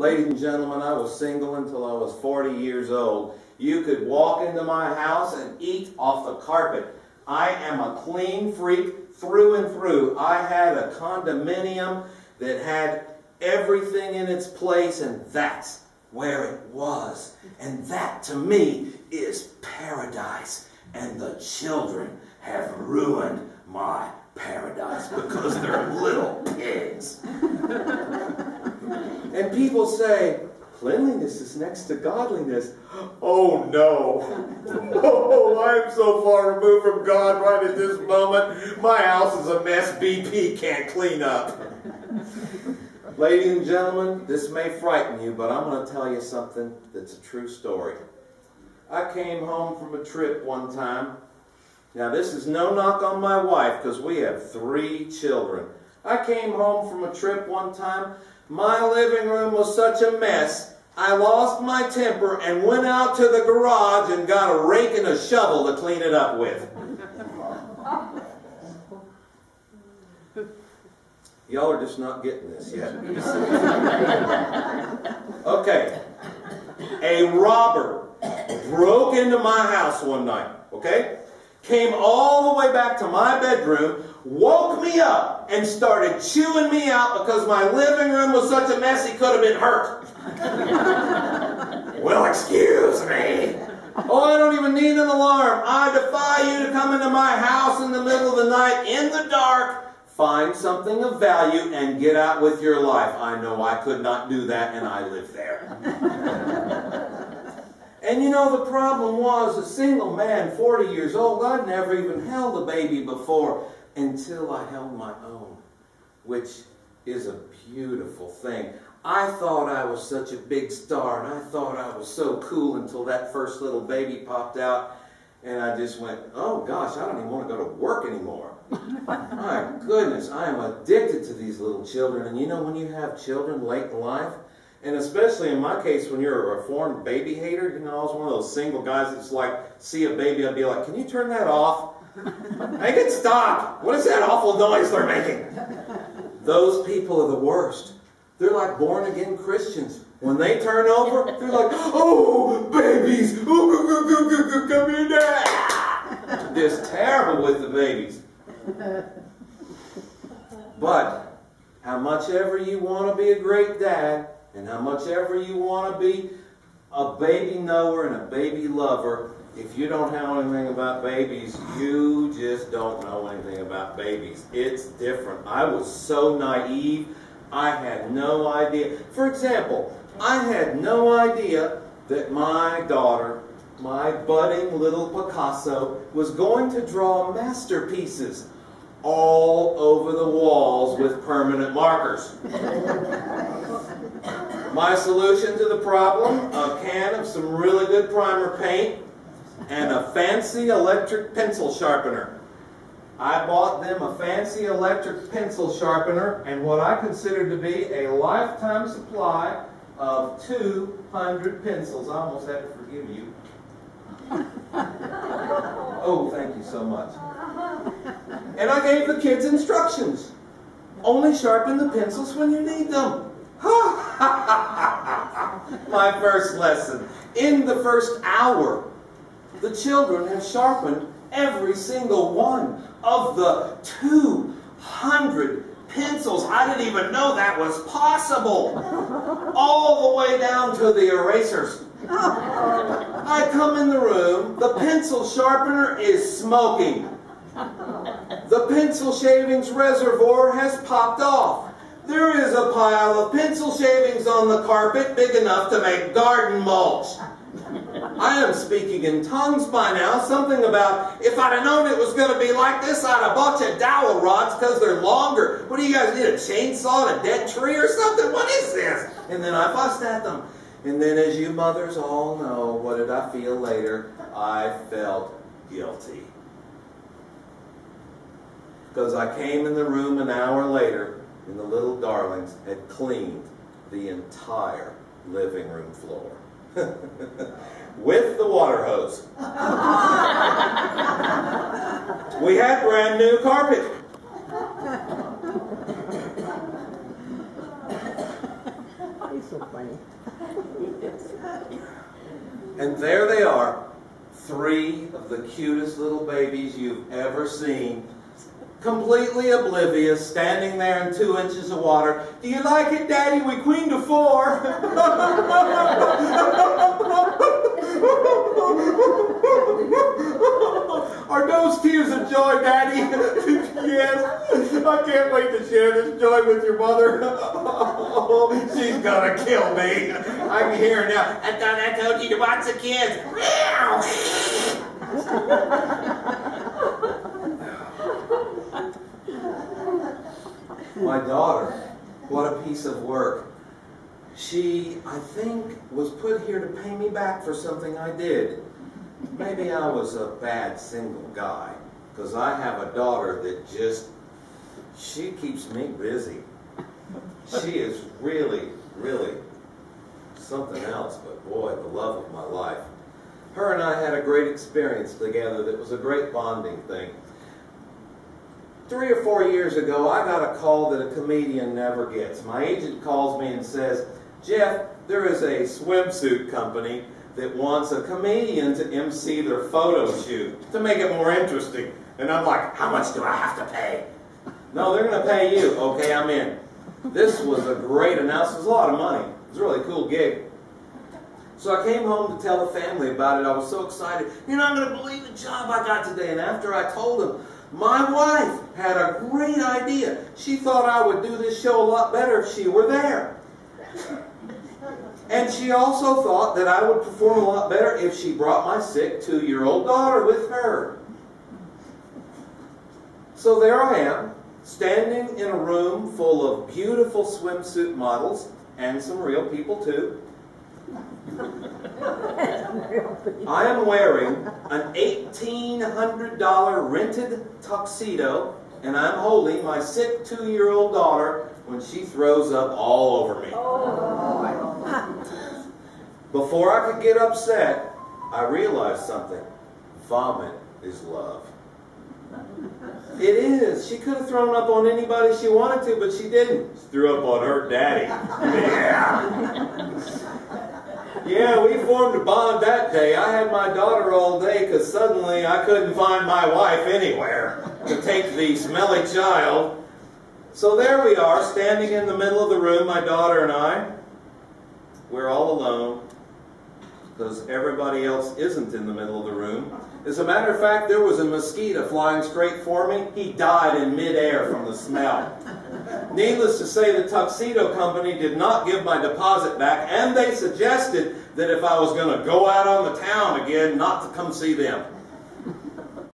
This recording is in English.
Ladies and gentlemen, I was single until I was 40 years old. You could walk into my house and eat off the carpet. I am a clean freak through and through. I had a condominium that had everything in its place, and that's where it was. And that, to me, is paradise. And the children have ruined my paradise because they're little pigs. And people say, cleanliness is next to godliness. Oh no. Oh, I'm so far removed from God right at this moment. My house is a mess BP can't clean up. Ladies and gentlemen, this may frighten you, but I'm going to tell you something that's a true story. I came home from a trip one time. Now this is no knock on my wife because we have 3 children. I came home from a trip one time. My living room was such a mess, I lost my temper and went out to the garage and got a rake and a shovel to clean it up with. Y'all are just not getting this yet. Okay. A robber broke into my house one night, okay? Came all the way back to my bedroom, woke me up, and started chewing me out because my living room was such a mess he could have been hurt. Well, excuse me. Oh, I don't even need an alarm. I defy you to come into my house in the middle of the night, in the dark, find something of value, and get out with your life. I know I could not do that, and I live there. And you know, the problem was, a single man, 40 years old, I'd never even held a baby before until I held my own, which is a beautiful thing. I thought I was such a big star, and I thought I was so cool until that first little baby popped out, and I just went, oh gosh, I don't even want to go to work anymore. My goodness, I am addicted to these little children. And you know, when you have children late in life, and especially in my case, when you're a reformed baby hater, you know, I was one of those single guys that's like, see a baby, I'd be like, can you turn that off? Make it stop! What is that awful noise they're making? Those people are the worst. They're like born-again Christians. When they turn over, they're like, oh, babies! Oh, come here, Dad! Just terrible with the babies. But how much ever you want to be a great dad, and how much ever you want to be a baby knower and a baby lover, if you don't know anything about babies, you just don't know anything about babies. It's different. I was so naive, I had no idea. For example, I had no idea that my daughter, my budding little Picasso, was going to draw masterpieces all over the walls with permanent markers. My solution to the problem, a can of some really good primer paint and a fancy electric pencil sharpener. I bought them a fancy electric pencil sharpener and what I consider to be a lifetime supply of 200 pencils. I almost had to forgive you. Oh, thank you so much. And I gave the kids instructions. Only sharpen the pencils when you need them. My first lesson. In the first hour, the children have sharpened every single one of the 200 pencils. I didn't even know that was possible. All the way down to the erasers. I come in the room, the pencil sharpener is smoking. The pencil shavings reservoir has popped off. There is a pile of pencil shavings on the carpet big enough to make garden mulch. I am speaking in tongues by now, something about, if I'd have known it was going to be like this, I'd have bought you dowel rods because they're longer. What do you guys need, a chainsaw and a dead tree or something? What is this? And then I fussed at them. And then, as you mothers all know, what did I feel later? I felt guilty. Because I came in the room an hour later, and the little darlings had cleaned the entire living room floor. With the water hose. We had brand new carpet. So funny. And there they are, 3 of the cutest little babies you've ever seen, completely oblivious, standing there in 2 inches of water. Do you like it, Daddy? We queened to 4. Are those tears of joy, Daddy? Yes. I can't wait to share this joy with your mother. She's gonna kill me. I can hear her now. I thought I told you to watch the kids. My daughter, what a piece of work. She, I think, was put here to pay me back for something I did. Maybe I was a bad single guy, because I have a daughter that she keeps me busy. She is really, really something else, but boy, the love of my life. Her and I had a great experience together that was a great bonding thing. 3 or 4 years ago, I got a call that a comedian never gets. My agent calls me and says, Jeff, there is a swimsuit company that wants a comedian to MC their photo shoot to make it more interesting. And I'm like, how much do I have to pay? No, they're going to pay you. Okay, I'm in. This was a great announcement. It was a lot of money. It was a really cool gig. So I came home to tell the family about it. I was so excited. You're not going to believe the job I got today. And after I told them, my wife had a great idea. She thought I would do this show a lot better if she were there. And she also thought that I would perform a lot better if she brought my sick 2-year-old daughter with her. So there I am, standing in a room full of beautiful swimsuit models, and some real people too. I am wearing an $1,800 rented tuxedo, and I'm holding my sick 2-year-old daughter when she throws up all over me. Before I could get upset, I realized something. Vomit is love. It is. She could have thrown up on anybody she wanted to, but she didn't. She threw up on her daddy. Yeah, we formed a bond that day. I had my daughter all day because suddenly I couldn't find my wife anywhere to take the smelly child. So there we are, standing in the middle of the room, my daughter and I. We're all alone because everybody else isn't in the middle of the room. As a matter of fact, there was a mosquito flying straight for me. He died in midair from the smell. Needless to say, the tuxedo company did not give my deposit back, and they suggested that if I was going to go out on the town again, not to come see them.